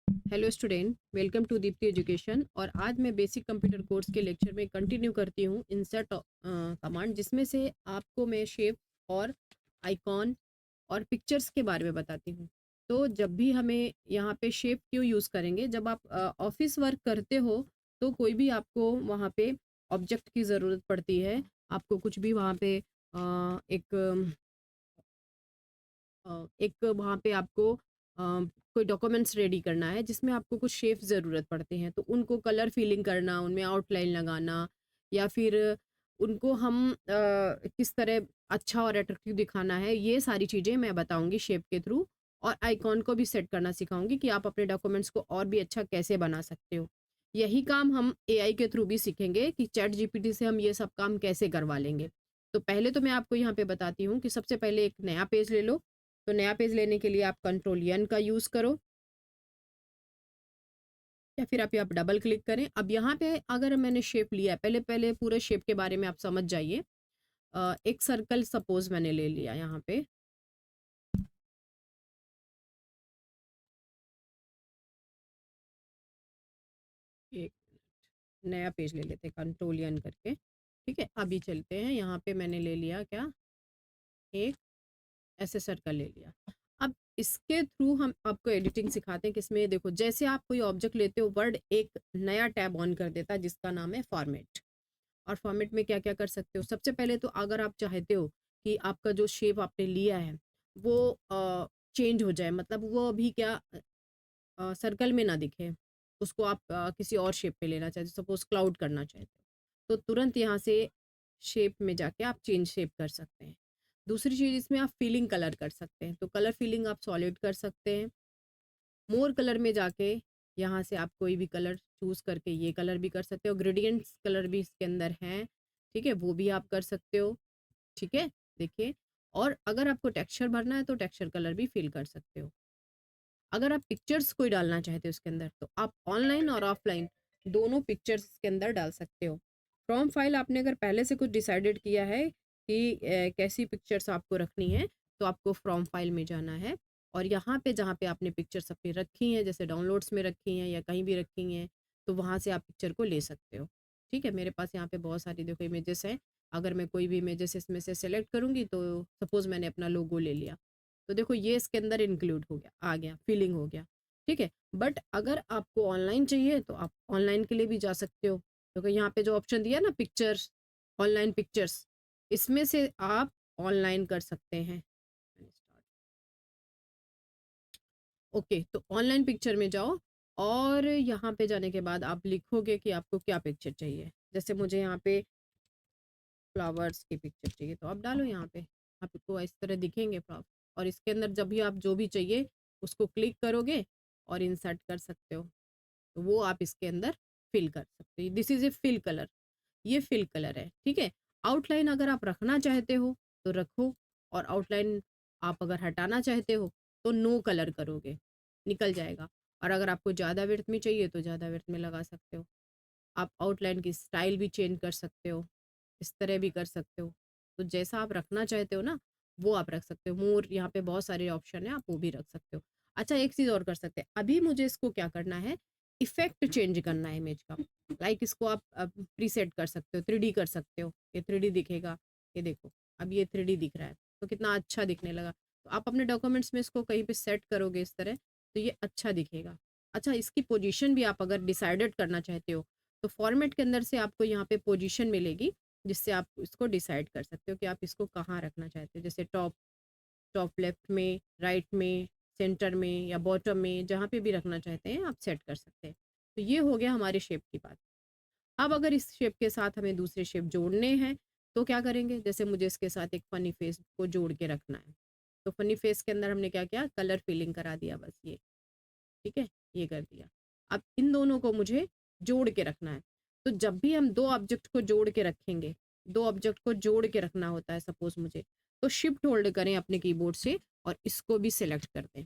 Hello student, welcome to Deepti education. और आज मैं बेसिक कंप्यूटर कोर्स के लेक्चर में कंटिन्यू करती हूँ इंसर्ट कमांड, जिसमें से आपको मैं शेप और आइकॉन और पिक्चर्स के बारे में बताती हूँ। तो जब भी हमें यहाँ पे शेप क्यों यूज़ करेंगे, जब आप ऑफिस वर्क करते हो तो कोई भी आपको वहाँ पे ऑब्जेक्ट की ज़रूरत पड़ती है। आपको कुछ भी वहाँ पे एक वहाँ पे आपको कोई डॉक्यूमेंट्स रेडी करना है जिसमें आपको कुछ शेप ज़रूरत पड़ते हैं, तो उनको कलर फिलिंग करना, उनमें आउटलाइन लगाना, या फिर उनको हम किस तरह अच्छा और अट्रैक्टिव दिखाना है, ये सारी चीज़ें मैं बताऊंगी शेप के थ्रू। और आइकॉन को भी सेट करना सिखाऊंगी कि आप अपने डॉक्यूमेंट्स को और भी अच्छा कैसे बना सकते हो। यही काम हम एआई के थ्रू भी सीखेंगे कि चैट जीपीटी से हम ये सब काम कैसे करवा लेंगे। तो पहले तो मैं आपको यहाँ पे बताती हूँ कि सबसे पहले एक नया पेज ले लो। तो नया पेज लेने के लिए आप कंट्रोल एन का यूज़ करो, या फिर आप यहाँ डबल क्लिक करें। अब यहाँ पे अगर मैंने शेप लिया है, पहले पहले पूरे शेप के बारे में आप समझ जाइए। एक सर्कल सपोज मैंने ले लिया यहाँ पे। एक नया पेज ले लेते हैं कंट्रोल एन करके। ठीक है, अभी चलते हैं। यहाँ पे मैंने ले लिया क्या, एक ऐसे सर्कल ले लिया। अब इसके थ्रू हम आपको एडिटिंग सिखाते हैं, किसमें देखो, जैसे आप कोई ऑब्जेक्ट लेते हो, वर्ड एक नया टैब ऑन कर देता है जिसका नाम है फॉर्मेट। और फॉर्मेट में क्या क्या कर सकते हो, सबसे पहले तो अगर आप चाहते हो कि आपका जो शेप आपने लिया है वो चेंज हो जाए, मतलब वो अभी क्या सर्कल में ना दिखे, उसको आप किसी और शेप पे लेना चाहते हो, सपोज क्लाउड करना चाहते हो, तो तुरंत यहाँ से शेप में जाके आप चेंज शेप कर सकते हैं। दूसरी चीज़, इसमें आप फीलिंग कलर कर सकते हैं, तो कलर फीलिंग आप सॉलिड कर सकते हैं। मोर कलर में जाके यहाँ से आप कोई भी कलर चूज करके ये कलर भी कर सकते हो। ग्रेडियंट्स कलर भी इसके अंदर हैं, ठीक है, वो भी आप कर सकते हो। ठीक है, देखिए। और अगर आपको टेक्सचर भरना है तो टेक्सचर कलर भी फिल कर सकते हो। अगर आप पिक्चर्स कोई डालना चाहते हो उसके अंदर, तो आप ऑनलाइन और ऑफलाइन दोनों पिक्चर्स के अंदर डाल सकते हो। फ्रॉम फाइल आपने अगर पहले से कुछ डिसाइडेड किया है कि कैसी पिक्चर्स आपको रखनी है, तो आपको फ्रॉम फाइल में जाना है। और यहाँ पे जहाँ पे आपने पिक्चर्स अपनी रखी हैं, जैसे डाउनलोड्स में रखी हैं या कहीं भी रखी हैं, तो वहाँ से आप पिक्चर को ले सकते हो। ठीक है, मेरे पास यहाँ पे बहुत सारी देखो इमेजेस हैं। अगर मैं कोई भी इमेजेस इसमें से सेलेक्ट करूँगी, तो सपोज मैंने अपना लोगो ले लिया, तो देखो ये इसके अंदर इंक्लूड हो गया, आ गया, फीलिंग हो गया। ठीक है, बट अगर आपको ऑनलाइन चाहिए तो आप ऑनलाइन के लिए भी जा सकते हो। क्योंकि यहाँ पे जो ऑप्शन दिया ना, पिक्चर्स, ऑनलाइन पिक्चर्स, इसमें से आप ऑनलाइन कर सकते हैं। ओके, तो ऑनलाइन पिक्चर में जाओ, और यहाँ पे जाने के बाद आप लिखोगे कि आपको क्या पिक्चर चाहिए। जैसे मुझे यहाँ पे फ्लावर्स की पिक्चर चाहिए, तो आप डालो यहाँ पे, आपको इस तरह दिखेंगे फ्लावर। और इसके अंदर जब भी आप जो भी चाहिए उसको क्लिक करोगे और इंसर्ट कर सकते हो, तो वो आप इसके अंदर फिल कर सकते हो। This is a fill colour, ये फिल कलर है। ठीक है, आउटलाइन अगर आप रखना चाहते हो तो रखो, और आउटलाइन आप अगर हटाना चाहते हो तो नो कलर करोगे, निकल जाएगा। और अगर आपको ज़्यादा विड्थ में चाहिए तो ज़्यादा विड्थ में लगा सकते हो। आप आउटलाइन की स्टाइल भी चेंज कर सकते हो, इस तरह भी कर सकते हो। तो जैसा आप रखना चाहते हो ना, वो आप रख सकते हो। मोर, यहाँ पे बहुत सारे ऑप्शन है, आप वो भी रख सकते हो। अच्छा, एक चीज़ और कर सकते हैं, अभी मुझे इसको क्या करना है, इफेक्ट चेंज करना है इमेज का। लाइक इसको आप प्रीसेट कर सकते हो, 3D कर सकते हो, ये 3D दिखेगा। ये देखो, अब ये 3D दिख रहा है, तो कितना अच्छा दिखने लगा। तो आप अपने डॉक्यूमेंट्स में इसको कहीं पे सेट करोगे इस तरह, तो ये अच्छा दिखेगा। अच्छा, इसकी पोजीशन भी आप अगर डिसाइडेड करना चाहते हो, तो फॉर्मेट के अंदर से आपको यहाँ पे पोजीशन मिलेगी, जिससे आप इसको डिसाइड कर सकते हो कि आप इसको कहाँ रखना चाहते हो। जैसे टॉप, टॉप लेफ्ट में, राइट में, सेंटर में, या बॉटम में, जहाँ पे भी रखना चाहते हैं आप सेट कर सकते हैं। तो ये हो गया हमारे शेप की बात। अब अगर इस शेप के साथ हमें दूसरे शेप जोड़ने हैं, तो क्या करेंगे, जैसे मुझे इसके साथ एक फनी फेस को जोड़ के रखना है, तो फनी फेस के अंदर हमने क्या किया, कलर फिलिंग करा दिया, बस ये। ठीक है, ये कर दिया। अब इन दोनों को मुझे जोड़ के रखना है। तो जब भी हम दो ऑब्जेक्ट को जोड़ के रखेंगे, दो ऑब्जेक्ट को जोड़ के रखना होता है सपोज मुझे, तो शिफ्ट होल्ड करें अपने कीबोर्ड से और इसको भी सिलेक्ट कर दें।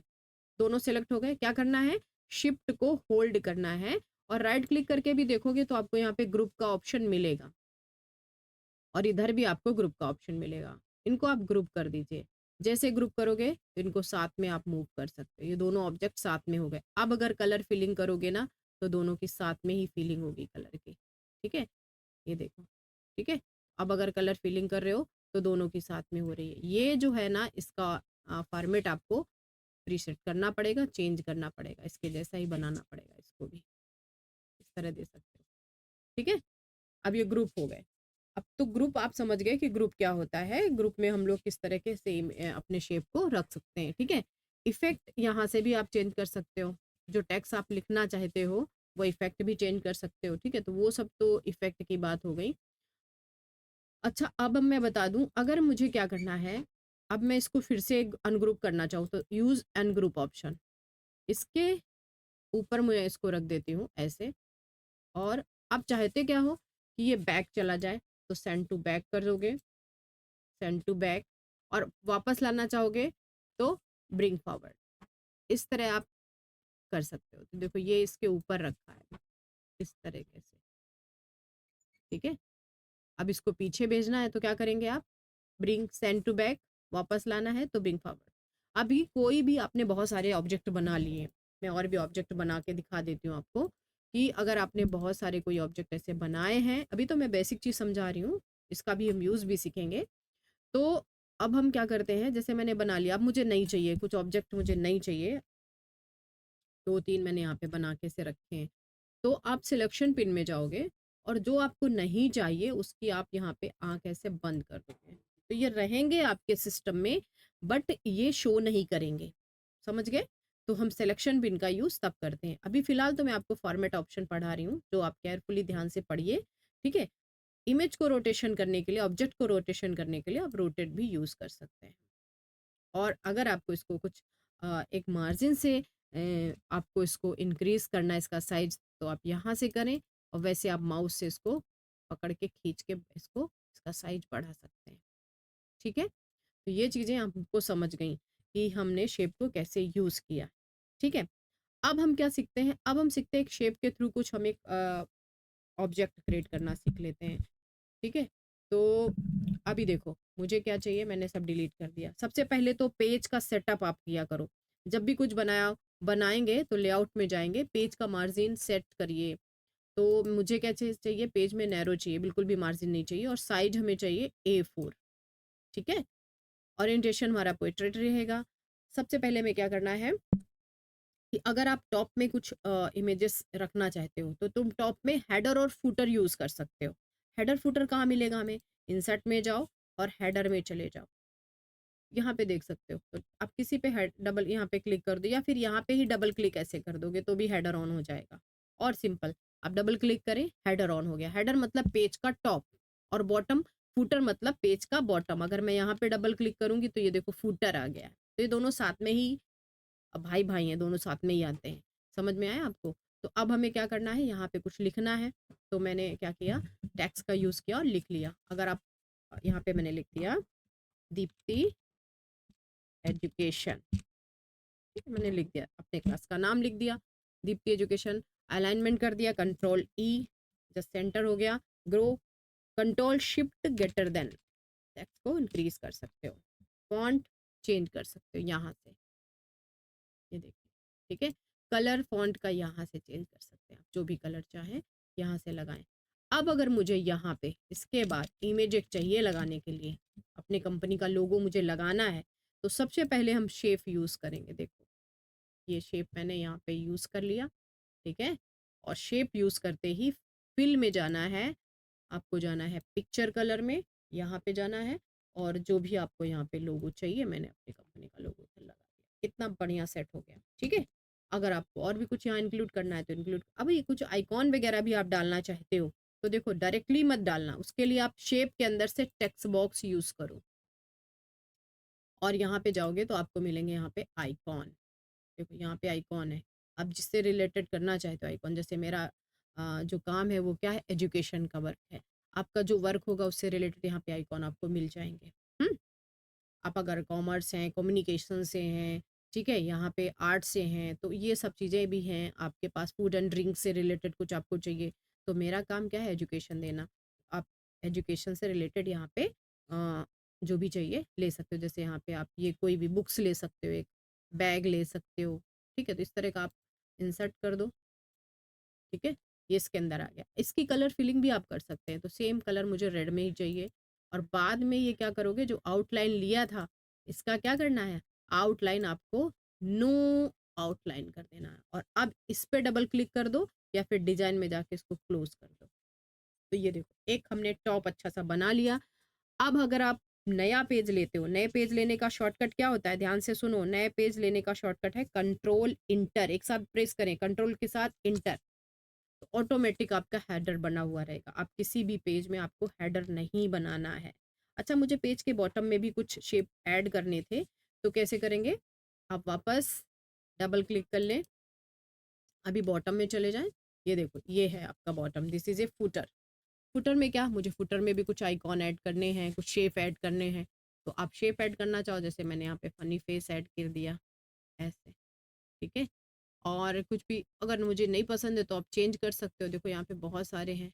दोनों सिलेक्ट हो गए, क्या करना है, शिफ्ट को होल्ड करना है। और राइट क्लिक करके भी देखोगे तो आपको यहाँ पे ग्रुप का ऑप्शन मिलेगा, और इधर भी आपको ग्रुप का ऑप्शन मिलेगा। इनको आप ग्रुप कर दीजिए। जैसे ग्रुप करोगे तो इनको साथ में आप मूव कर सकते हो, ये दोनों ऑब्जेक्ट साथ में हो गए। अब अगर कलर फिलिंग करोगे ना तो दोनों की साथ में ही फिलिंग होगी कलर की, ठीक है, ये देखो, ठीक है। अब अगर कलर फिलिंग कर रहे हो तो दोनों की साथ में हो रही है। ये जो है ना इसका फॉर्मेट आपको प्रीसेट करना पड़ेगा, चेंज करना पड़ेगा, इसके जैसा ही बनाना पड़ेगा, इसको भी इस तरह दे सकते हो, ठीक है। अब ये ग्रुप हो गए। अब तो ग्रुप आप समझ गए कि ग्रुप क्या होता है, ग्रुप में हम लोग किस तरह के सेम अपने शेप को रख सकते हैं, ठीक है। इफेक्ट यहाँ से भी आप चेंज कर सकते हो, जो टेक्स्ट आप लिखना चाहते हो वो इफेक्ट भी चेंज कर सकते हो, ठीक है। तो वो सब तो इफेक्ट की बात हो गई। अच्छा, अब मैं बता दूं, अगर मुझे क्या करना है, अब मैं इसको फिर से अनग्रुप करना चाहूँ तो यूज अनग्रुप ऑप्शन, इसके ऊपर मैं इसको रख देती हूँ ऐसे। और आप चाहते क्या हो कि ये बैक चला जाए तो सेंड टू बैक कर दोगे, सेंड टू बैक। और वापस लाना चाहोगे तो ब्रिंग फॉरवर्ड, इस तरह आप कर सकते हो। तो देखो ये इसके ऊपर रखा है इस तरीके से, ठीक है। अब इसको पीछे भेजना है तो क्या करेंगे आप, ब्रिंग सेंड टू बैक, वापस लाना है तो ब्रिंग फॉरवर्ड। अभी कोई भी आपने बहुत सारे ऑब्जेक्ट बना लिए, मैं और भी ऑब्जेक्ट बना के दिखा देती हूँ आपको कि अगर आपने बहुत सारे कोई ऑब्जेक्ट ऐसे बनाए हैं, अभी तो मैं बेसिक चीज़ समझा रही हूँ, इसका भी हम यूज़ भी सीखेंगे। तो अब हम क्या करते हैं, जैसे मैंने बना लिया, अब मुझे नहीं चाहिए कुछ ऑब्जेक्ट, मुझे नहीं चाहिए, 2-3 मैंने यहाँ पे बना के से रखे हैं। तो आप सिलेक्शन पिन में जाओगे और जो आपको नहीं चाहिए उसकी आप यहाँ पे आँख ऐसे बंद कर दोगे, तो ये रहेंगे आपके सिस्टम में बट ये शो नहीं करेंगे, समझ गए। तो हम सिलेक्शन पिन का यूज़ तब करते हैं। अभी फिलहाल तो मैं आपको फॉर्मेट ऑप्शन पढ़ा रही हूँ, जो आप केयरफुली ध्यान से पढ़िए, ठीक है। इमेज को रोटेशन करने के लिए, ऑब्जेक्ट को रोटेशन करने के लिए आप रोटेट भी यूज़ कर सकते हैं। और अगर आपको इसको कुछ एक मार्जिन से आपको इसको इंक्रीज करना है इसका साइज, तो आप यहाँ से करें, और वैसे आप माउस से इसको पकड़ के खींच के इसको इसका साइज बढ़ा सकते हैं, ठीक है। तो ये चीज़ें आपको समझ गई कि हमने शेप को कैसे यूज़ किया, ठीक है। अब हम क्या सीखते हैं, अब हम सीखते हैं एक शेप के थ्रू कुछ हम एक ऑब्जेक्ट क्रिएट करना सीख लेते हैं, ठीक है। तो अभी देखो मुझे क्या चाहिए, मैंने सब डिलीट कर दिया। सबसे पहले तो पेज का सेटअप आप किया करो, जब भी कुछ बनाएंगे तो लेआउट में जाएंगे, पेज का मार्जिन सेट करिए। तो मुझे क्या चीज़ चाहिए, पेज में नैरो चाहिए, बिल्कुल भी मार्जिन नहीं चाहिए, और साइज हमें चाहिए A4, ठीक है। ओरिएंटेशन हमारा पोर्ट्रेट रहेगा। सबसे पहले में क्या करना है कि अगर आप टॉप में कुछ इमेजेस रखना चाहते हो तो तुम टॉप में हेडर और फुटर यूज़ कर सकते हो। हेडर फुटर कहाँ मिलेगा हमें, इंसर्ट में जाओ और हेडर में चले जाओ, यहाँ पे देख सकते हो। तो आप किसी पे हेड डबल यहाँ पे क्लिक कर दो, या फिर यहाँ पे ही डबल क्लिक ऐसे कर दोगे तो भी हेडर ऑन हो जाएगा। और सिंपल आप डबल क्लिक करें, हेडर ऑन हो गया। हेडर मतलब पेज का टॉप, और बॉटम फुटर मतलब पेज का बॉटम। अगर मैं यहाँ पे डबल क्लिक करूंगी तो ये देखो फुटर आ गया है। तो ये दोनों साथ में ही, अब भाई भाई हैं, दोनों साथ में ही आते हैं। समझ में आया आपको। तो अब हमें क्या करना है, यहाँ पे कुछ लिखना है, तो मैंने क्या किया, टेक्स्ट का यूज़ किया और लिख लिया। अगर आप यहाँ पे मैंने लिख दिया दीप्ति एजुकेशन, मैंने लिख दिया, अपने क्लास का नाम लिख दिया दीप्ति एजुकेशन। अलाइनमेंट कर दिया Ctrl+E, जस्ट सेंटर हो गया। ग्रो, Ctrl+Shift+Greater देन, टेक्स्ट को इंक्रीज कर सकते हो। फॉन्ट चेंज कर सकते हो यहाँ से, ये देखिए, ठीक है। कलर फॉन्ट का यहाँ से चेंज कर सकते हैं, आप जो भी कलर चाहें यहाँ से लगाएं। अब अगर मुझे यहाँ पे इसके बाद इमेज एक चाहिए लगाने के लिए, अपने कंपनी का लोगो मुझे लगाना है, तो सबसे पहले हम शेप यूज़ करेंगे। देखो ये शेप मैंने यहाँ पे यूज़ कर लिया, ठीक है। और शेप यूज़ करते ही फिल में जाना है, आपको जाना है पिक्चर कलर में, यहाँ पे जाना है, और जो भी आपको यहाँ पे लोगो चाहिए, मैंने अपनी कंपनी का लोगो लगा दिया। कितना बढ़िया सेट हो गया, ठीक है। अगर आपको और भी कुछ यहाँ इंक्लूड करना है तो इंक्लूड, अभी कुछ आइकॉन वगैरह भी आप डालना चाहते हो तो देखो डायरेक्टली मत डालना, उसके लिए आप शेप के अंदर से टेक्स्ट बॉक्स यूज़ करो, और यहाँ पे जाओगे तो आपको मिलेंगे यहाँ पे आइकॉन। देखो यहाँ पे आइकॉन है, आप जिससे रिलेटेड करना चाहते हो आइकॉन, जैसे मेरा जो काम है वो क्या है, एजुकेशन का वर्क है। आपका जो वर्क होगा उससे रिलेटेड यहाँ पे आइकॉन आपको मिल जाएंगे। आप अगर कॉमर्स हैं, कम्युनिकेशन से हैं, ठीक है, यहाँ पे आर्ट से हैं, तो ये सब चीज़ें भी हैं आपके पास। फूड एंड ड्रिंक से रिलेटेड कुछ आपको चाहिए, तो मेरा काम क्या है, एजुकेशन देना। आप एजुकेशन से रिलेटेड यहाँ पे जो भी चाहिए ले सकते हो। जैसे यहाँ पे आप ये कोई भी बुक्स ले सकते हो, एक बैग ले सकते हो, ठीक है? तो इस तरह का आप इंसर्ट कर दो, ठीक है? ये इसके अंदर आ गया। इसकी कलर फिलिंग भी आप कर सकते हैं। तो सेम कलर मुझे रेड में ही चाहिए, और बाद में ये क्या करोगे, जो आउटलाइन लिया था इसका क्या करना है, आउटलाइन आपको नो आउटलाइन कर देना है, और अब इस पे डबल क्लिक कर दो या फिर डिजाइन में जाके इसको क्लोज कर दो। तो ये देखो, एक हमने टॉप अच्छा सा बना लिया। अब अगर आप नया पेज लेते हो, नए पेज लेने का शॉर्टकट क्या होता है, ध्यान से सुनो। नए पेज लेने का शॉर्टकट है कंट्रोल इंटर, एक साथ प्रेस करें, कंट्रोल के साथ इंटर। तो ऑटोमेटिक आपका हेडर बना हुआ रहेगा। आप किसी भी पेज में आपको हेडर नहीं बनाना है। अच्छा, मुझे पेज के बॉटम में भी कुछ शेप ऐड करने थे, तो कैसे करेंगे, आप वापस डबल क्लिक कर लें, अभी बॉटम में चले जाएं। ये देखो, ये है आपका bottom, this is A footer. Footer में क्या, मुझे फुटर में भी कुछ आइकॉन ऐड करने हैं, कुछ शेप ऐड करने हैं। तो आप शेप ऐड करना चाहो, जैसे मैंने यहाँ पे फनी फेस ऐड कर दिया ऐसे, ठीक है? और कुछ भी अगर मुझे नहीं पसंद है तो आप चेंज कर सकते हो। देखो यहाँ पे बहुत सारे हैं,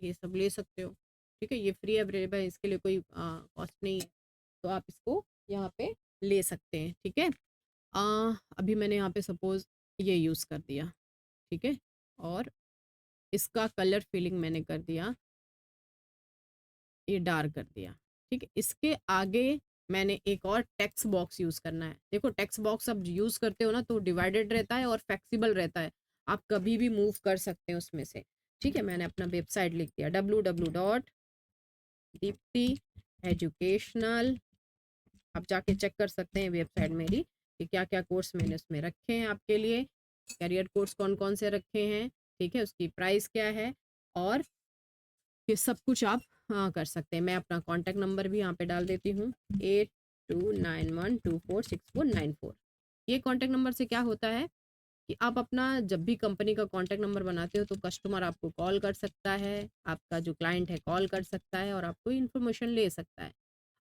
ये सब ले सकते हो, ठीक है? ये फ्री अवेलेबल है, इसके लिए कोई कॉस्ट नहीं है, तो आप इसको यहाँ पे ले सकते हैं, ठीक है? अभी मैंने यहाँ पे सपोज ये यूज़ कर दिया, ठीक है? और इसका कलर फिलिंग मैंने कर दिया, ये डार्क कर दिया, ठीक है? इसके आगे मैंने एक और टेक्स्ट बॉक्स यूज़ करना है। देखो, टेक्स्ट बॉक्स आप यूज़ करते हो ना, तो डिवाइडेड रहता है और फ्लेक्सिबल रहता है, आप कभी भी मूव कर सकते हैं उसमें से, ठीक है? मैंने अपना वेबसाइट लिख दिया, www.deepti educational। आप जाके चेक कर सकते हैं वेबसाइट मेरी कि क्या क्या कोर्स मैंने उसमें रखे हैं आपके लिए, करियर कोर्स कौन कौन से रखे हैं, ठीक है? उसकी प्राइस क्या है, और ये सब कुछ आप कर सकते हैं। मैं अपना कॉन्टैक्ट नंबर भी यहाँ पे डाल देती हूँ, 8291246494। ये कॉन्टैक्ट नंबर से क्या होता है कि आप अपना जब भी कंपनी का कॉन्टैक्ट नंबर बनाते हो, तो कस्टमर आपको कॉल कर सकता है, आपका जो क्लाइंट है कॉल कर सकता है, और आपको इन्फॉर्मेशन ले सकता है।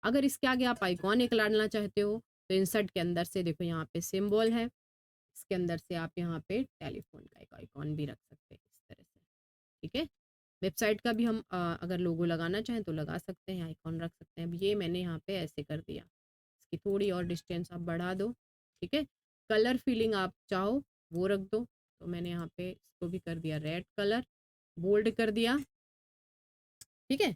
अगर इसके आगे आप आइकॉन एक डालना चाहते हो, तो इंसर्ट के अंदर से देखो यहाँ पे सिंबल है, इसके अंदर से आप यहाँ पे टेलीफोन का एक आइकॉन भी रख सकते हैं इस तरह से, ठीक है? वेबसाइट का भी हम अगर लोगो लगाना चाहें तो लगा सकते हैं, आइकॉन रख सकते हैं। अब ये मैंने यहाँ पे ऐसे कर दिया, इसकी थोड़ी और डिस्टेंस आप बढ़ा दो, ठीक है? कलर फिलिंग आप चाहो वो रख दो, तो मैंने यहाँ पे इसको भी कर दिया रेड कलर, बोल्ड कर दिया, ठीक है?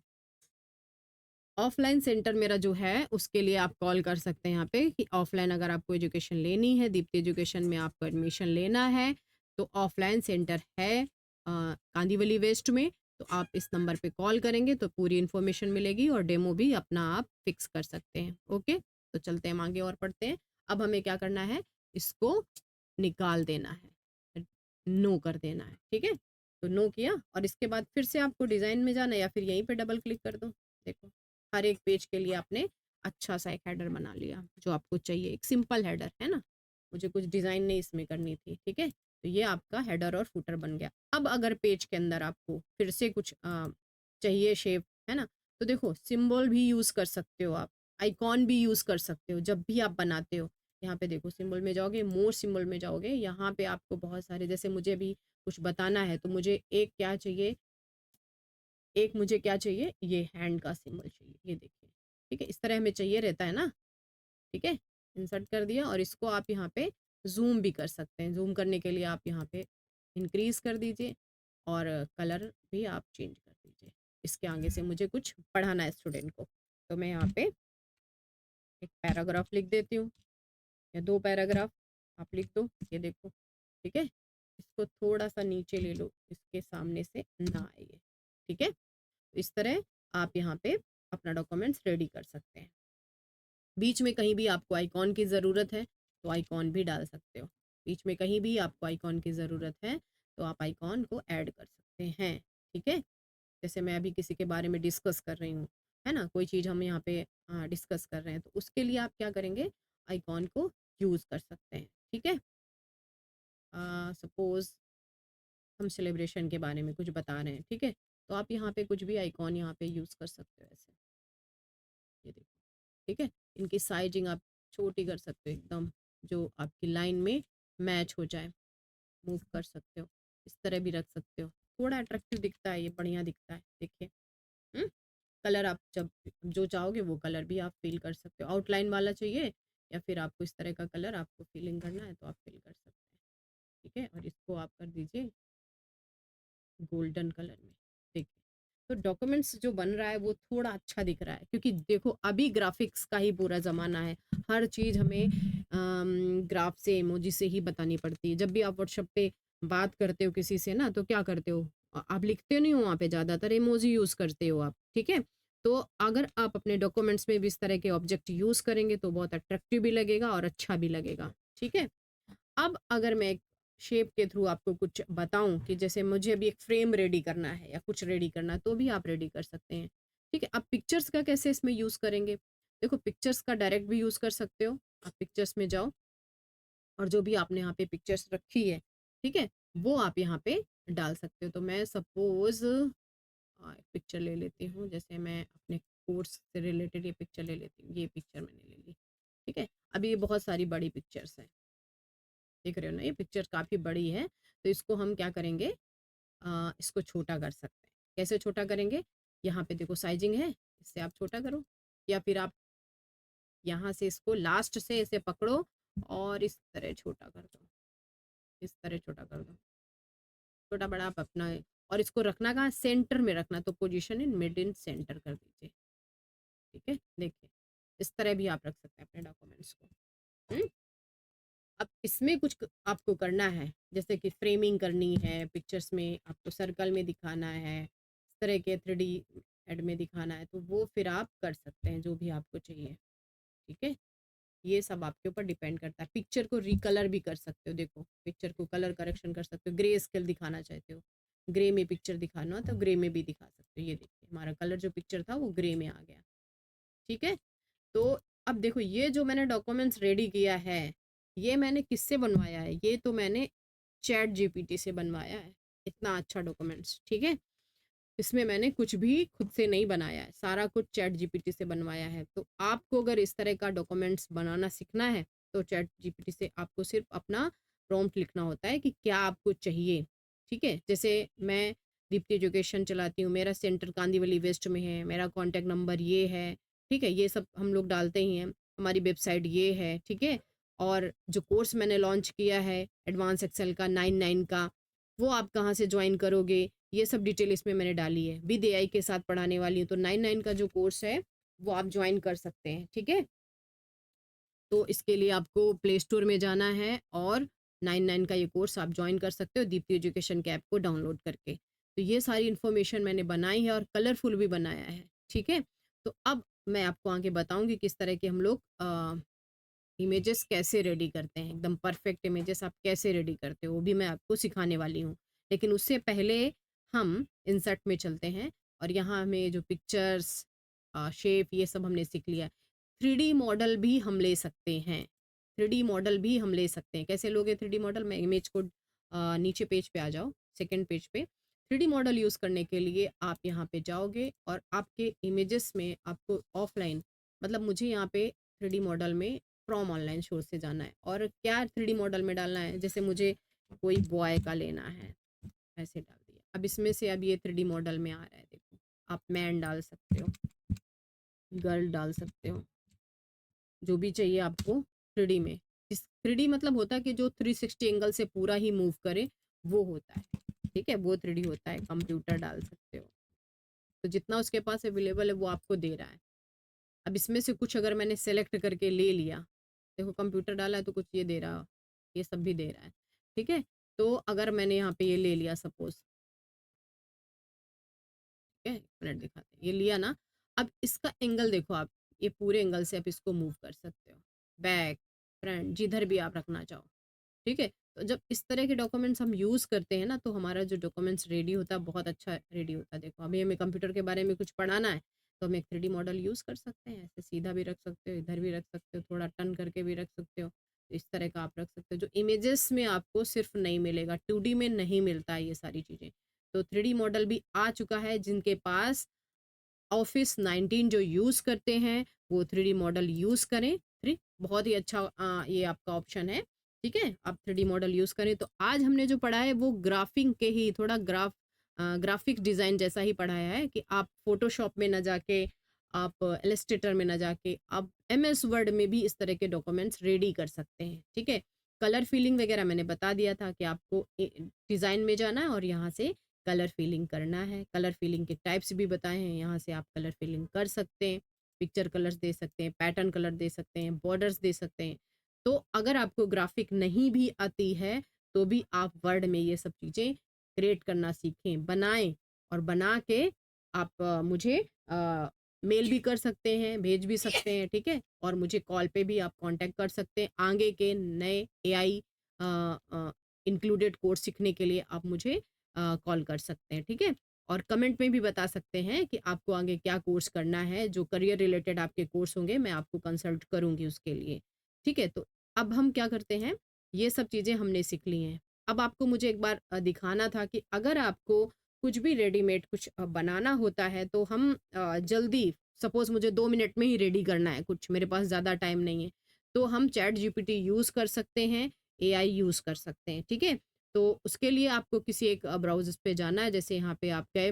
ऑफलाइन सेंटर मेरा जो है उसके लिए आप कॉल कर सकते हैं यहाँ पे, कि ऑफलाइन अगर आपको एजुकेशन लेनी है, दीप्ति एजुकेशन में आपको एडमिशन लेना है, तो ऑफलाइन सेंटर है कांदीवली वेस्ट में। तो आप इस नंबर पे कॉल करेंगे तो पूरी इन्फॉर्मेशन मिलेगी, और डेमो भी अपना आप फिक्स कर सकते हैं। ओके, तो चलते हैं हम आगे और पढ़ते हैं। अब हमें क्या करना है, इसको निकाल देना है, नो कर देना है, ठीक है? तो नो किया, और इसके बाद फिर से आपको डिज़ाइन में जाना है, या फिर यहीं पे डबल क्लिक कर दो। देखो, हर एक पेज के लिए आपने अच्छा सा एक हेडर बना लिया जो आपको चाहिए, एक सिंपल हेडर है ना, मुझे कुछ डिज़ाइन नहीं इसमें करनी थी, ठीक है? तो ये आपका हेडर और फुटर बन गया। अब अगर पेज के अंदर आपको फिर से कुछ चाहिए शेप, है ना, तो देखो सिंबल भी यूज़ कर सकते हो आप, आइकॉन भी यूज़ कर सकते हो जब भी आप बनाते हो। यहाँ पे देखो, सिंबल में जाओगे, मोर सिंबल में जाओगे, यहाँ पे आपको बहुत सारे, जैसे मुझे भी कुछ बताना है, तो मुझे एक क्या चाहिए, एक मुझे क्या चाहिए, ये हैंड का सिंबल चाहिए, ये देखिए, ठीक है? इस तरह हमें चाहिए रहता है ना, ठीक है? इंसर्ट कर दिया, और इसको आप यहाँ पे जूम भी कर सकते हैं। जूम करने के लिए आप यहाँ पे इंक्रीज कर दीजिए, और कलर भी आप चेंज कर दीजिए। इसके आगे से मुझे कुछ पढ़ाना है स्टूडेंट को, तो मैं यहाँ पे एक पैराग्राफ लिख देती हूँ, या 2 पैराग्राफ आप लिख दो, ये देखो, ठीक है? इसको थोड़ा-सा नीचे ले लो, इसके सामने से ना आए ये, ठीक है? तो इस तरह आप यहाँ पे अपना डॉक्यूमेंट्स रेडी कर सकते हैं। बीच में कहीं भी आपको आइकॉन की ज़रूरत है, तो आइकॉन भी डाल सकते हो। बीच में कहीं भी आपको आइकॉन की ज़रूरत है, तो आप आइकॉन को ऐड कर सकते हैं, ठीक है? जैसे मैं अभी किसी के बारे में डिस्कस कर रही हूँ, है ना? कोई चीज़ हम यहाँ पे डिस्कस कर रहे हैं, तो उसके लिए आप क्या करेंगे, आइकॉन को यूज़ कर सकते हैं, ठीक है? सपोज़ हम सेलिब्रेशन के बारे में कुछ बता रहे हैं, ठीक है? तो आप यहाँ पे कुछ भी आइकॉन यहाँ पे यूज़ कर सकते हो ऐसे, ये देखो, ठीक है? इनकी साइजिंग आप छोटी कर सकते हो एकदम, जो आपकी लाइन में मैच हो जाए, मूव कर सकते हो, इस तरह भी रख सकते हो। थोड़ा अट्रैक्टिव दिखता है ये, बढ़िया दिखता है, देखिए। हुँ? कलर आप जब जो चाहोगे वो कलर भी आप फिल कर सकते हो, आउटलाइन वाला चाहिए या फिर आपको इस तरह का कलर आपको फिलिंग करना है तो आप फिल कर सकते हैं। ठीक है, और इसको आप कर दीजिए गोल्डन कलर में। देखिए, तो डॉक्यूमेंट्स जो बन रहा है वो थोड़ा अच्छा दिख रहा है, क्योंकि देखो अभी ग्राफिक्स का ही पूरा ज़माना है, हर चीज़ हमें ग्राफ से इमोजी से ही बतानी पड़ती है। जब भी आप व्हाट्सएप पे बात करते हो किसी से ना, तो क्या करते हो, आप लिखते नहीं हो वहाँ पे, ज़्यादातर इमोजी यूज़ करते हो आप। ठीक है, तो अगर आप अपने डॉक्यूमेंट्स में भी इस तरह के ऑब्जेक्ट यूज़ करेंगे तो बहुत अट्रैक्टिव भी लगेगा और अच्छा भी लगेगा। ठीक है, अब अगर मैं शेप के थ्रू आपको कुछ बताऊं कि जैसे मुझे अभी एक फ्रेम रेडी करना है या कुछ रेडी करना है, तो भी आप रेडी कर सकते हैं। ठीक है, अब पिक्चर्स का कैसे इसमें यूज़ करेंगे, देखो पिक्चर्स का डायरेक्ट भी यूज़ कर सकते हो। आप पिक्चर्स में जाओ और जो भी आपने यहाँ पे पिक्चर्स रखी है, ठीक है, वो आप यहाँ पे डाल सकते हो। तो मैं सपोज एक पिक्चर ले लेती हूँ, जैसे मैं अपने कोर्स से रिलेटेड ये पिक्चर ले लेती हूँ, ये पिक्चर मैंने ले ली। ठीक है, अभी ये बहुत सारी बड़ी पिक्चर्स हैं, देख रहे हो ना, ये पिक्चर काफ़ी बड़ी है। तो इसको हम क्या करेंगे, इसको छोटा कर सकते हैं। कैसे छोटा करेंगे, यहाँ पे देखो साइजिंग है, इससे आप छोटा करो, या फिर आप यहाँ से इसको लास्ट से इसे पकड़ो और इस तरह छोटा कर दो, इस तरह छोटा कर दो, छोटा बड़ा आप अपना है। और इसको रखना कहाँ, सेंटर में रखना, तो position in mid in centre कर दीजिए। ठीक है, देखिए इस तरह भी आप रख सकते हैं अपने डॉक्यूमेंट्स को। हम्म? अब इसमें कुछ आपको करना है, जैसे कि फ्रेमिंग करनी है, पिक्चर्स में आपको सर्कल में दिखाना है, इस तरह के 3D एड में दिखाना है, तो वो फिर आप कर सकते हैं जो भी आपको चाहिए। ठीक है, ये सब आपके ऊपर डिपेंड करता है। पिक्चर को रिकलर भी कर सकते हो, देखो पिक्चर को कलर करेक्शन कर सकते हो, ग्रे स्केल दिखाना चाहते हो, ग्रे में पिक्चर दिखाना हो तो ग्रे में भी दिखा सकते हो। ये देखिए हमारा कलर जो पिक्चर था वो ग्रे में आ गया। ठीक है, तो अब देखो ये जो मैंने डॉक्यूमेंट्स रेडी किया है, ये मैंने किससे बनवाया है, ये तो मैंने चैट जीपीटी से बनवाया है, इतना अच्छा डॉक्यूमेंट्स। ठीक है, इसमें मैंने कुछ भी खुद से नहीं बनाया है, सारा कुछ चैट जीपीटी से बनवाया है। तो आपको अगर इस तरह का डॉक्यूमेंट्स बनाना सीखना है तो चैट जीपीटी से आपको सिर्फ अपना प्रॉम्प्ट लिखना होता है कि क्या आपको चाहिए। ठीक है, जैसे मैं दीप्ति एजुकेशन चलाती हूँ, मेरा सेंटर कांदीवली वेस्ट में है, मेरा कॉन्टैक्ट नंबर ये है। ठीक है, ये सब हम लोग डालते ही हैं, हमारी वेबसाइट ये है। ठीक है, और जो कोर्स मैंने लॉन्च किया है एडवांस एक्सेल का 9 का, वो आप कहाँ से ज्वाइन करोगे, ये सब डिटेल इसमें मैंने डाली है। विद एआई के साथ पढ़ाने वाली हूँ, तो 9 का जो कोर्स है वो आप ज्वाइन कर सकते हैं। ठीक है, तो इसके लिए आपको प्ले स्टोर में जाना है और 9 का ये कोर्स आप ज्वाइन कर सकते हो दीप्ति एजुकेशन के ऐप को डाउनलोड करके। तो ये सारी इन्फॉर्मेशन मैंने बनाई है और कलरफुल भी बनाया है। ठीक है, तो अब मैं आपको आगे बताऊंगी किस तरह के हम लोग इमेजेस कैसे रेडी करते हैं, एकदम परफेक्ट इमेजेस आप कैसे रेडी करते हो, वो भी मैं आपको सिखाने वाली हूँ। लेकिन उससे पहले हम इंसर्ट में चलते हैं और यहाँ हमें जो पिक्चर्स, शेप, ये सब हमने सीख लिया। 3D मॉडल भी हम ले सकते हैं, 3D मॉडल भी हम ले सकते हैं। कैसे लोगे 3D मॉडल, मैं इमेज को नीचे पेज पे आ जाओ, सेकेंड पेज पे। 3D मॉडल यूज़ करने के लिए आप यहाँ पे जाओगे और आपके इमेजेस में आपको ऑफलाइन, मतलब मुझे यहाँ पे 3D मॉडल में फ्रॉम ऑनलाइन सोर्स से जाना है और क्या 3D मॉडल में डालना है। जैसे मुझे कोई बॉय का लेना है, ऐसे डाल दिया। अब इसमें से अब ये 3D मॉडल में आ रहा है, देखो आप मैन डाल सकते हो, गर्ल डाल सकते हो, जो भी चाहिए आपको 3D में। इस 3D मतलब होता है कि जो 360 एंगल से पूरा ही मूव करे, वो होता है। ठीक है, वो 3D होता है। कंप्यूटर डाल सकते हो, तो जितना उसके पास अवेलेबल है वो आपको दे रहा है। अब इसमें से कुछ अगर मैंने सेलेक्ट करके ले लिया, देखो कंप्यूटर डाला है तो कुछ ये दे रहा, ये सब भी दे रहा है। ठीक है, तो अगर मैंने यहाँ पे ये ले लिया सपोज, ठीक है, एक मिनट दिखाते हैं, ये लिया ना। अब इसका एंगल देखो आप, ये पूरे एंगल से आप इसको मूव कर सकते हो, बैक, फ्रंट, जिधर भी आप रखना चाहो। ठीक है, तो जब इस तरह के डॉक्यूमेंट्स हम यूज़ करते हैं ना, तो हमारा जो डॉक्यूमेंट्स रेडी होता है बहुत अच्छा रेडी होता है। देखो अभी हमें कंप्यूटर के बारे में कुछ पढ़ाना है, तो हम एक 3D मॉडल यूज़ कर सकते हैं, ऐसे सीधा भी रख सकते हो, इधर भी रख सकते हो, थोड़ा टर्न करके भी रख सकते हो, तो इस तरह का आप रख सकते हो। जो इमेजेस में आपको सिर्फ नहीं मिलेगा, 2D में नहीं मिलता है ये सारी चीज़ें। तो 3D मॉडल भी आ चुका है, जिनके पास ऑफिस 19 जो यूज़ करते हैं वो 3D मॉडल यूज़ करें। बहुत ही अच्छा ये आपका ऑप्शन है। ठीक है, आप 3D मॉडल यूज़ करें। तो आज हमने जो पढ़ा है वो ग्राफिंग के ही, थोड़ा ग्राफ ग्राफिक डिज़ाइन जैसा ही पढ़ाया है कि आप फ़ोटोशॉप में ना जाके, आप इलस्ट्रेटर में ना जाके, आप एमएस वर्ड में भी इस तरह के डॉक्यूमेंट्स रेडी कर सकते हैं, ठीक है। कलर फिलिंग वगैरह मैंने बता दिया था कि आपको डिज़ाइन में जाना है और यहाँ से कलर फिलिंग करना है। कलर फिलिंग के टाइप्स भी बताए हैं, यहाँ से आप कलर फिलिंग कर सकते हैं, पिक्चर कलर्स दे सकते हैं, पैटर्न कलर दे सकते हैं, बॉर्डर्स दे सकते हैं। तो अगर आपको ग्राफिक नहीं भी आती है तो भी आप वर्ड में ये सब चीज़ें क्रिएट करना सीखें, बनाएं, और बना के आप मुझे मेल भी कर सकते हैं, भेज भी सकते हैं, ठीक है। और मुझे कॉल पे भी आप कांटेक्ट कर सकते हैं। आगे के नए एआई इंक्लूडेड कोर्स सीखने के लिए आप मुझे कॉल कर सकते हैं, ठीक है। और कमेंट में भी बता सकते हैं कि आपको आगे क्या कोर्स करना है, जो करियर रिलेटेड आपके कोर्स होंगे मैं आपको कंसल्ट करूंगी उसके लिए, ठीक है। तो अब हम क्या करते हैं, ये सब चीज़ें हमने सीख ली हैं। अब आपको मुझे एक बार दिखाना था कि अगर आपको कुछ भी रेडीमेड कुछ बनाना होता है तो हम जल्दी, सपोज़ मुझे 2 मिनट में ही रेडी करना है कुछ, मेरे पास ज़्यादा टाइम नहीं है, तो हम चैट जीपीटी यूज़ कर सकते हैं, एआई यूज़ कर सकते हैं, ठीक है। तो उसके लिए आपको किसी एक ब्राउज़र पे जाना है, जैसे यहाँ पे आप गए,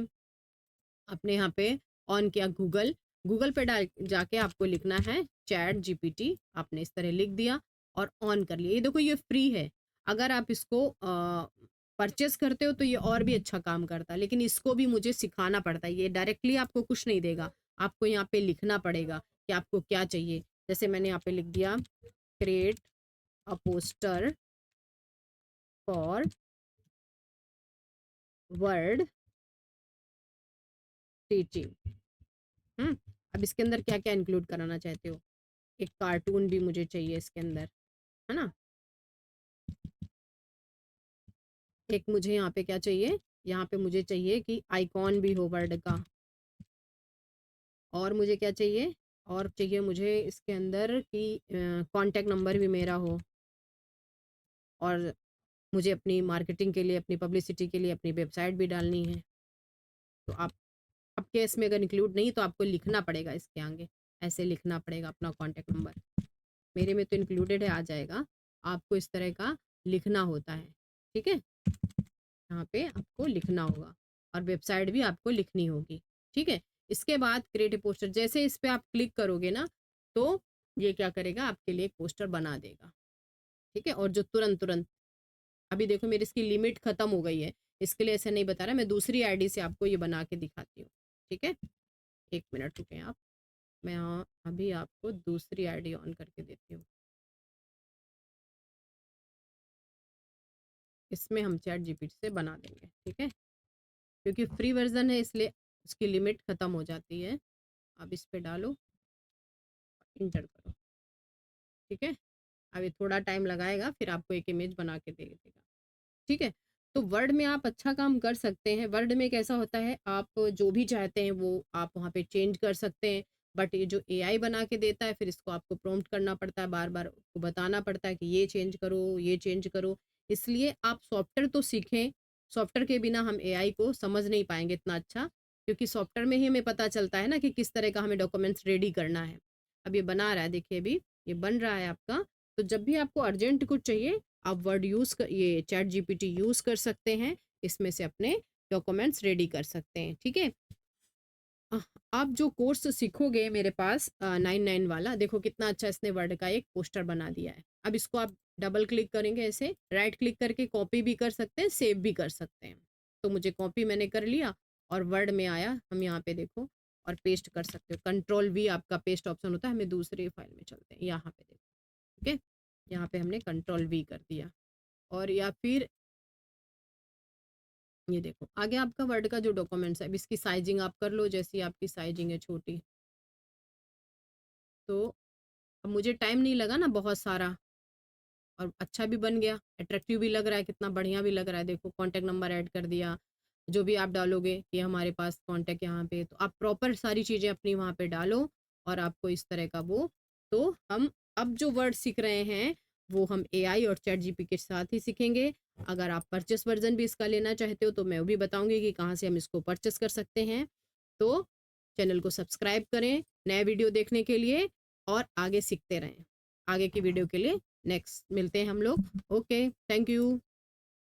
अपने यहाँ पे ऑन किया गूगल, गूगल पे डाल जाके आपको लिखना है चैट जीपीटी, आपने इस तरह लिख दिया और ऑन कर लिया। ये देखो ये फ्री है, अगर आप इसको परचेस करते हो तो ये और भी अच्छा काम करता है, लेकिन इसको भी मुझे सिखाना पड़ता है। ये डायरेक्टली आपको कुछ नहीं देगा, आपको यहाँ पे लिखना पड़ेगा कि आपको क्या चाहिए। जैसे मैंने यहाँ पे लिख दिया create a poster for word teaching. अब इसके अंदर क्या क्या इंक्लूड कराना चाहते हो, एक कार्टून भी मुझे चाहिए इसके अंदर, है ना। एक मुझे यहाँ पे क्या चाहिए, यहाँ पे मुझे चाहिए कि आइकॉन भी हो वर्ड का, और मुझे क्या चाहिए, और चाहिए मुझे इसके अंदर कि कांटेक्ट नंबर भी मेरा हो, और मुझे अपनी मार्केटिंग के लिए, अपनी पब्लिसिटी के लिए अपनी वेबसाइट भी डालनी है। तो आप अब केस में अगर इंक्लूड नहीं तो आपको लिखना पड़ेगा इसके आगे, ऐसे लिखना पड़ेगा अपना कांटेक्ट नंबर। मेरे में तो इंक्लूडेड है, आ जाएगा, आपको इस तरह का लिखना होता है, ठीक है। यहाँ पे आपको लिखना होगा और वेबसाइट भी आपको लिखनी होगी, ठीक है। इसके बाद क्रिएटिव पोस्टर, जैसे इस पे आप क्लिक करोगे ना तो ये क्या करेगा, आपके लिए एक पोस्टर बना देगा, ठीक है। और जो तुरंत तुरंत, अभी देखो मेरी इसकी लिमिट खत्म हो गई है, इसके लिए ऐसे नहीं बता रहा, मैं दूसरी आईडी से आपको ये बना के दिखाती हूँ, ठीक है। 1 मिनट रुके आप, मैं अभी आपको दूसरी आईडी ऑन करके देती हूँ। इसमें हम चैट जीपीटी से बना देंगे, ठीक है, क्योंकि फ्री वर्जन है इसलिए उसकी लिमिट खत्म हो जाती है। अब इस पे डालो, इंटर करो, ठीक है। अभी थोड़ा टाइम लगाएगा, फिर आपको एक इमेज बना के दे देगा, ठीक है। तो वर्ड में आप अच्छा काम कर सकते हैं। वर्ड में कैसा होता है, आप जो भी चाहते हैं वो आप वहाँ पे चेंज कर सकते हैं, बट ये जो एआई बना के देता है फिर इसको आपको प्रॉम्प्ट करना पड़ता है, बार बार उसको बताना पड़ता है कि ये चेंज करो, ये चेंज करो। इसलिए आप सॉफ्टवेयर तो सीखें, सॉफ्टवेयर के बिना हम एआई को समझ नहीं पाएंगे इतना अच्छा, क्योंकि सॉफ्टवेयर में ही हमें पता चलता है ना कि किस तरह का हमें डॉक्यूमेंट्स रेडी करना है। अब ये बना रहा है, देखिए अभी ये बन रहा है आपका। तो जब भी आपको अर्जेंट कुछ चाहिए आप वर्ड यूज़ कर, ये चैट जीपीटी यूज़ कर सकते हैं, इसमें से अपने डॉक्यूमेंट्स रेडी कर सकते हैं, ठीक है। अ, आप जो कोर्स सीखोगे मेरे पास 99 वाला, देखो कितना अच्छा इसने वर्ड का एक पोस्टर बना दिया है। अब इसको आप डबल क्लिक करेंगे, ऐसे राइट क्लिक करके कॉपी भी कर सकते हैं, सेव भी कर सकते हैं। तो मुझे कॉपी मैंने कर लिया और वर्ड में आया, हम यहाँ पे देखो और पेस्ट कर सकते हो। कंट्रोल वी आपका पेस्ट ऑप्शन होता है। हमें दूसरी फाइल में चलते हैं, यहाँ पे देखो, ठीक है। यहाँ पे हमने कंट्रोल वी कर दिया, और या फिर ये देखो आगे आपका वर्ड का जो डॉक्यूमेंट्स है, अब इसकी साइजिंग आप कर लो, जैसी आपकी साइजिंग है छोटी। तो अब मुझे टाइम नहीं लगा ना बहुत सारा, और अच्छा भी बन गया, अट्रैक्टिव भी लग रहा है, कितना बढ़िया भी लग रहा है। देखो कॉन्टैक्ट नंबर ऐड कर दिया, जो भी आप डालोगे कि हमारे पास कॉन्टैक्ट यहाँ पे, तो आप प्रॉपर सारी चीज़ें अपनी वहाँ पे डालो और आपको इस तरह का वो। तो हम अब जो वर्ड सीख रहे हैं वो हम एआई और चैट जीपी के साथ ही सीखेंगे। अगर आप परचेस वर्जन भी इसका लेना चाहते हो तो मैं वो भी बताऊंगी कि कहाँ से हम इसको परचेस कर सकते हैं। तो चैनल को सब्सक्राइब करें नए वीडियो देखने के लिए, और आगे सीखते रहें। आगे की वीडियो के लिए नेक्स्ट मिलते हैं हम लोग। Okay, thank you.